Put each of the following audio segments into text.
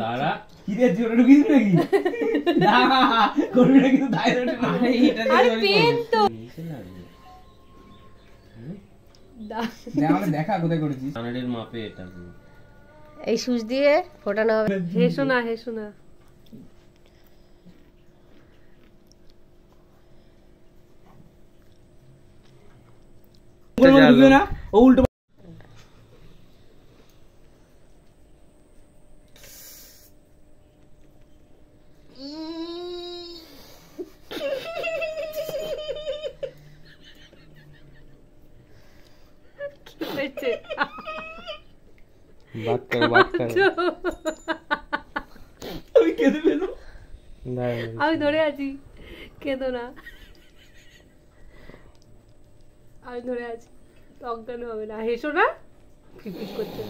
দাঁড়া কি রে জোরে ঢুকিস নাকি না করবি না কিন্তু দাঁড়িয়ে এটা আরে পেন তো আমি দেখা কোথায় করেছিস কানাডের মাপে এটা এই সুচ দিয়ে ফোটানো হবে। হেসো না হেসো না। না ও উল্টো बात करो আমি কেঁদে ফেলো আমি ধরে আছি কেঁদো না আমি ধরে আছি অজ্ঞান হবে না হেসো না ফিটফিট করছে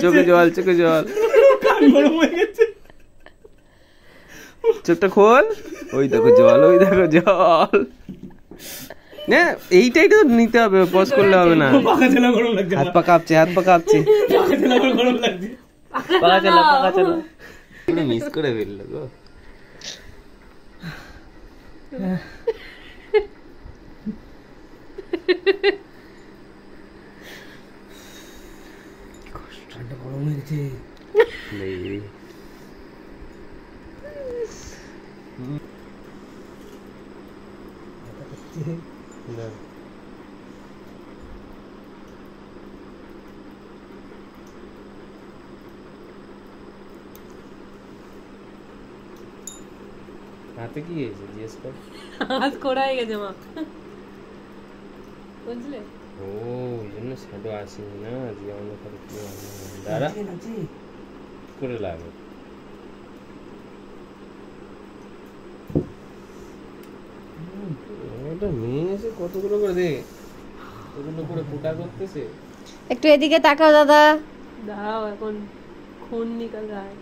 চোখে জল চোখটা খোল ওই দেখো জল না এইটাই তো নিতে হবে পজ করলে হবে না হাত পা কাঁপছে পাকা চালা মিস করে ফেললো গো ঠান্ডা গরম হয়ে গেছে হাতে কি হয়েছে জিজ্ঞেস কর হাত খোড়া হয়ে গেছে মা বুঝলে ও ওই জন্য শ্যাডো আসেনি না যে আমাদের খালি কি দাঁড়া করে লাগে এটা মেয়ে এসে কতগুলো করে দে কতগুলো করে ফুটা করতেছে একটু এদিকে তাকাও দাদা দাও এখন খুন নিকাল রায়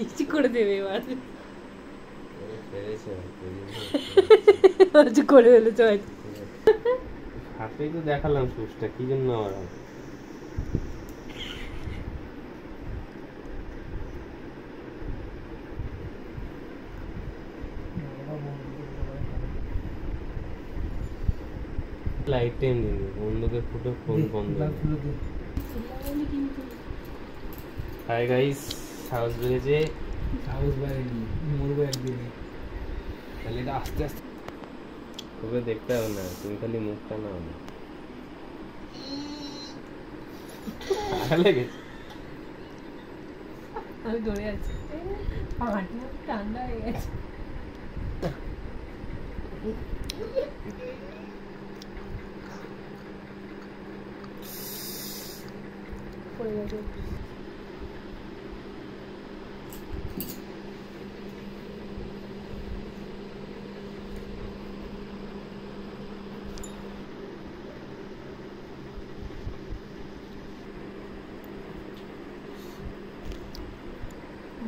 ইচ্ছি করে দেবে এবার করে ফেলেছ হাতেই তো দেখালাম সুচটা কি জন্য আমার লাইট টাইম দিন বন্ধুকে ফুটো ফোন বন্ধ হাই গাইস সাহস বেড়েছে মরবো একদিনে তাহলে এটা আস্তে আস্তে তোকে দেখতে হবে না তুমি খালি মুখটা নাও না আমি ধরে আছি ঠান্ডা হয়ে গেছে পড়ে গেছে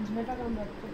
ঝাঁটা কামড়াচ্ছে